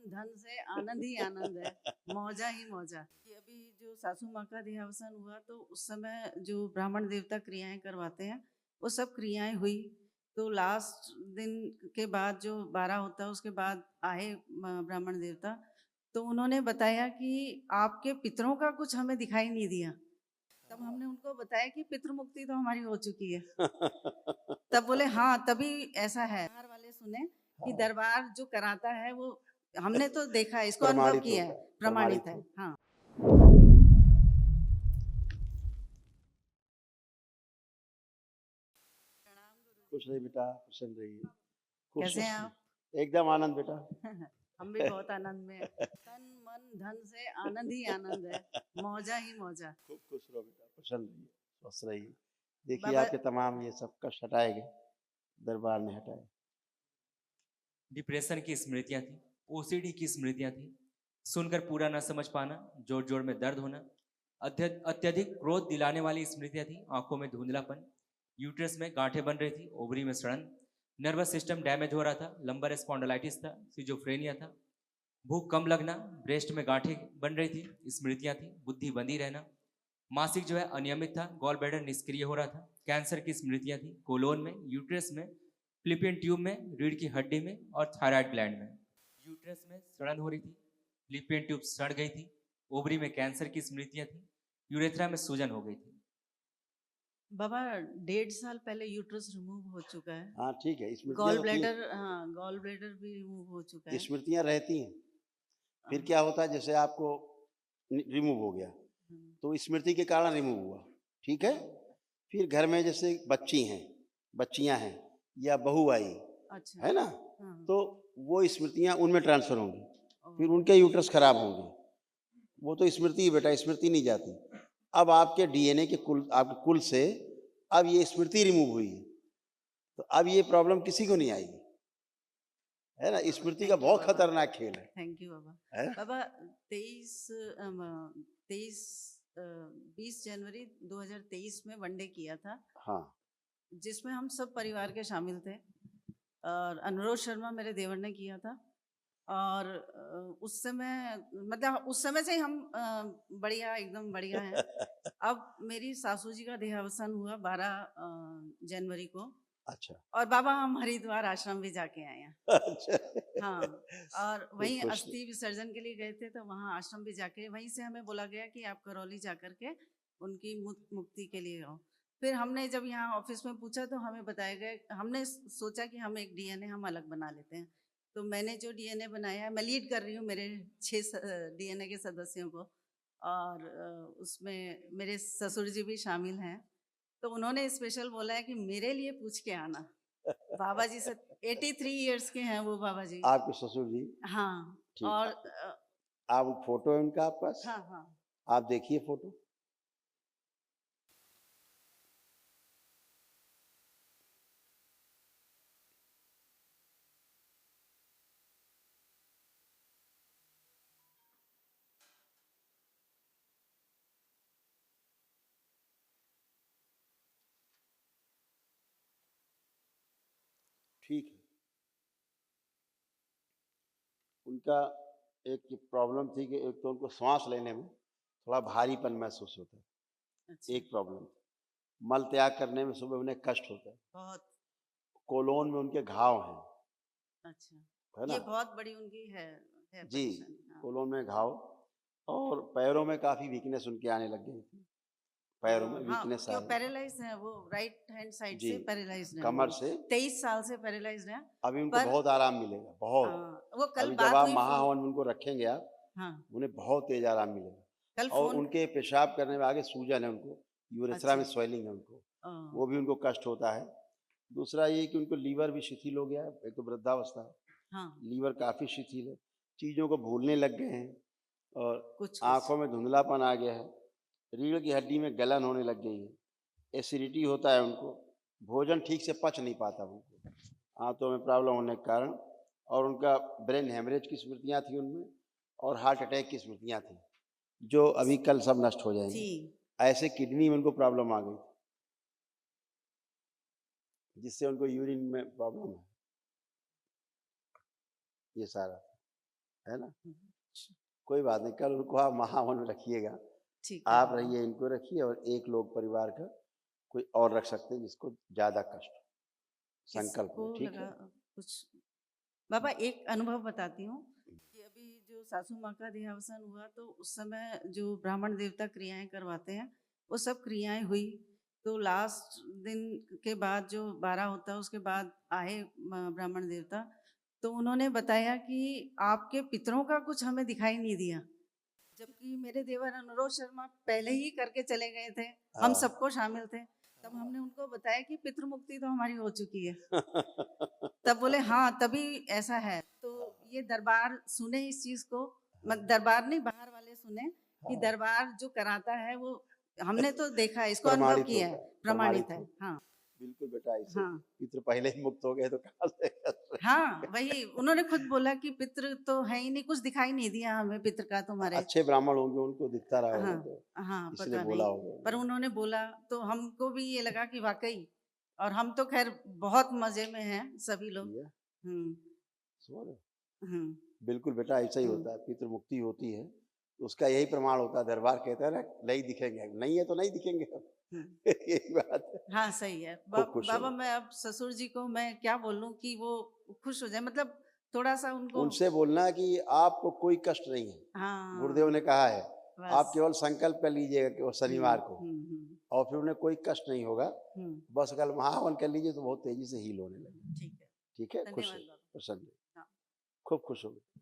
धन से आनंद ही आनंद है, मौजा ही मौजा। कि अभी जो सासू माँ का देहावसान हुआ तो उस समय जो ब्राह्मण देवता क्रियाएं करवाते हैं वो सब क्रियाएं हुई। तो लास्ट दिन के बाद जो 12 होता है उसके बाद आए ब्राह्मण देवता, तो उन्होंने बताया कि आपके पितरों का कुछ हमें दिखाई नहीं दिया। तब हमने उनको बताया कि पितृ मुक्ति तो हमारी हो चुकी है। तब बोले हाँ तभी ऐसा है। बाहर वाले सुने कि दरबार जो कराता है वो हमने तो देखा है, इसको अनुभव किया है, प्रमाणित है। हाँ। खुश रहिए बेटा, प्रसन्न रहिए। कैसे हैं आप? एकदम आनंद बेटा। हम भी बहुत आनंद में हैं। तन मन धन से आनंद ही आनंद है, मौजा ही मौजा। खूब खुश रहो बेटा, प्रसन्न रहिए, स्वस्थ रहिए। देखिए बाबा आपके तमाम ये सब कष्ट हटाए गए, दरबार में हटाए। डिप्रेशन की स्मृतियां थी, ओसीडी की स्मृतियां थी, सुनकर पूरा न समझ पाना, जोड़ जोड़ में दर्द होना, अत्यधिक क्रोध दिलाने वाली स्मृतियां थी, आंखों में धुंधलापन, यूट्रस में गांठें बन रही थी, ओवरी में सड़न, नर्वस सिस्टम डैमेज हो रहा था, लंबर स्पॉन्डिलाइटिस था, सिजोफ्रेनिया था, भूख कम लगना, ब्रेस्ट में गांठें बन रही थी, स्मृतियां थी, बुद्धि बंदी रहना, मासिक जो है अनियमित था, गॉल ब्लैडर निष्क्रिय हो रहा था, कैंसर की स्मृतियां थी, कोलोन में, यूट्रस में, फिलिपियन ट्यूब में, रीढ़ की हड्डी में और थायराइड ग्लैंड में। यूट्रस में सड़न हो रही थी, फिलिपियन ट्यूब सड़ गई थी, ओवरी में कैंसर की स्मृतियां थी, यूरेथ्रा में सूजन हो गई थी। बाबा 1.5 साल पहले यूट्रस रिमूव हो चुका है। हाँ ठीक है, गॉल ब्लैडर, हाँ गॉल ब्लैडर भी रिमूव हो चुका है। स्मृतियां रहती हैं। फिर क्या होता है, जैसे आपको रिमूव हो गया तो स्मृति के कारण रिमूव हुआ, ठीक है। फिर घर में जैसे बच्ची हैं, बच्चियां हैं या बहू आई, अच्छा। है ना, हाँ। तो वो स्मृतियां उनमें ट्रांसफर होंगी, फिर उनके यूट्रस खराब होंगे। वो तो स्मृति ही बेटा, स्मृति नहीं जाती। अब आपके डीएनए के कुल, आपके कुल से अब ये स्मृति रिमूव हुई है, तो अब ये प्रॉब्लम किसी को नहीं आएगी, है ना। स्मृति का बहुत खतरनाक खेल है। थैंक यू बाबा। है? बाबा 20 जनवरी 2023 में वनडे किया था। हाँ। जिसमें हम सब परिवार के शामिल थे और अनुरोध शर्मा मेरे देवर ने किया था। और उस समय मतलब उस समय से ही हम बढ़िया, एकदम बढ़िया हैं। अब मेरी सासू जी का देहावसान हुआ 12 जनवरी को। अच्छा। और बाबा हम हरिद्वार आश्रम भी जाके आए हैं। अच्छा। हाँ, और वहीं अस्थि विसर्जन के लिए गए थे, तो वहाँ आश्रम भी जाके, वहीं से हमें बोला गया कि आप करौली जाकर के उनकी मुक्ति के लिए आओ। फिर हमने जब यहाँ ऑफिस में पूछा तो हमें बताया गया, हमने सोचा कि हम एक डीएनए हम अलग बना लेते हैं। तो मैंने जो डीएनए बनाया है, मैं लीड कर रही हूँ मेरे 6 डीएनए के सदस्यों को, और उसमें मेरे ससुर जी भी शामिल हैं। तो उन्होंने स्पेशल बोला है कि मेरे लिए पूछ के आना। बाबा जी से 83 इयर्स के हैं वो बाबा जी। आपके ससुर जी? हाँ। ठीक। और आप फोटो है उनका आपके पास? हाँ हाँ। आप देखिए फोटो। ठीक है। उनका एक प्रॉब्लम थी कि एक तो उनको सांस लेने में थोड़ा भारीपन महसूस होता है। अच्छा। एक प्रॉब्लम, मल त्याग करने में सुबह उन्हें कष्ट होता है बहुत। कोलोन में उनके घाव हैं। अच्छा। है ना? ये बहुत बड़ी उनकी है जी। हाँ। कोलोन में घाव, और पैरों में काफी वीकनेस उनके आने लग गई थी। पैरों में वीकनेस क्यों पैरालाइज है वो, राइट हैंड साइड से पैरालाइज है, कमर से 23 साल से पैरालाइज है। अभी उनको बहुत आराम मिलेगा, बहुत। वो कल अभी बात जब आप हुई, महाहवन उनको रखेंगे आप, हाँ, उन्हें बहुत तेज आराम मिलेगा। कल और उनके पेशाब करने में आगे सूजन है उनको, यूरेथ्रा में स्वेलिंग है उनको, वो भी उनको कष्ट होता है। दूसरा ये कि उनको लीवर भी शिथिल हो गया है, एक तो वृद्धावस्था है, हाँ, लीवर काफी शिथिल है, चीजों को भूलने लग गए हैं, और कुछ आंखों में धुंधलापन आ गया है, रीढ़ की हड्डी में गलन होने लग गई है, एसिडिटी होता है उनको, भोजन ठीक से पच नहीं पाता उनको, आंतों में प्रॉब्लम होने के कारण, और उनका ब्रेन हेमरेज की स्मृतियां थी उनमें, और हार्ट अटैक की स्मृतियां थी, जो अभी कल सब नष्ट हो जाएंगी। ऐसे किडनी में उनको प्रॉब्लम आ गई, जिससे उनको यूरिन में प्रॉब्लम है, ये सारा। है ना। हम्म, कोई बात नहीं, कल उनको आप महावन में रखिएगा, ठीक है आप बाबा। रहिए, इनको रखिए, और एक लोग परिवार का कोई और रख सकते हैं जिसको ज्यादा कष्ट हो, संकल्प में, किसको ठीक लगा है। कुछ। बाबा एक अनुभव बताती हूँ कि अभी जो सासू माँ का देहावसान हुआ तो उस समय जो ब्राह्मण देवता क्रियाएं करवाते हैं वो सब क्रियाएं हुई। तो लास्ट दिन के बाद जो 12 होता है उसके बाद आए ब्राह्मण देवता, तो उन्होंने बताया कि आपके पितरों का कुछ हमें दिखाई नहीं दिया, जबकि मेरे देवर अनुरोध शर्मा पहले ही करके चले गए थे, हम हाँ। सबको शामिल थे। तब हमने उनको बताया कि पितृमुक्ति तो हमारी हो चुकी है। तब बोले हाँ तभी ऐसा है। तो ये दरबार सुने इस चीज को, दरबार नहीं बाहर वाले सुने कि हाँ, दरबार जो कराता है वो हमने तो देखा है, इसको अनुभव प्रमाणित किया होता है, है, प्रमाणित है। होता है। हाँ बिल्कुल बेटा, ऐसे हाँ पितृ पहले ही मुक्त हो गए तो कहाँ से कर रहे हाँ, वही उन्होंने खुद बोला कि पितृ तो है ही नहीं, कुछ दिखाई नहीं दिया हमें पितृ का हैं। तुम्हारे। अच्छे ब्राह्मण होंगे, उनको दिखता रहा होगा, हाँ तो हाँ, इसलिए पता बोला नहीं, होगा पर उन्होंने। उन्होंने बोला तो हमको भी ये लगा कि वाकई। और हम तो खैर बहुत मजे में हैं सभी लोग। ठीक है, हम्म समझ रहे हो? हम्म बिल्कुल बेटा, ऐसा ही हम्म होता है, पितृ मुक्ति होती है तो उसका यही प्रमाण होता है। दरबार कहता है ना, नहीं दिखेंगे, नहीं है तो नहीं दिखेंगे अब। हम्म। यही बात है। हाँ सही है। खूब खुश बाबा होगा। मैं अब ससुर जी को मैं क्या बोलूं कि वो खुश हो जाए, मतलब थोड़ा सा उनको। उनसे बोलना कि आपको कोई कष्ट नहीं है, गुरुदेव हाँ ने कहा है, आप बस। केवल संकल्प कर लीजिएगा कि वो शनिवार को, हम्म। और फिर उन्हें कोई कष्ट नहीं होगा। हम्म, बस कल महावन कर लीजिए तो बहुत तेजी से हील होने लगे। ठीक है। ठीक है, खुश धन्यवाद रहिए, बाबा। प्रसन्न रहिए, हाँ। खूब खुश होंगे।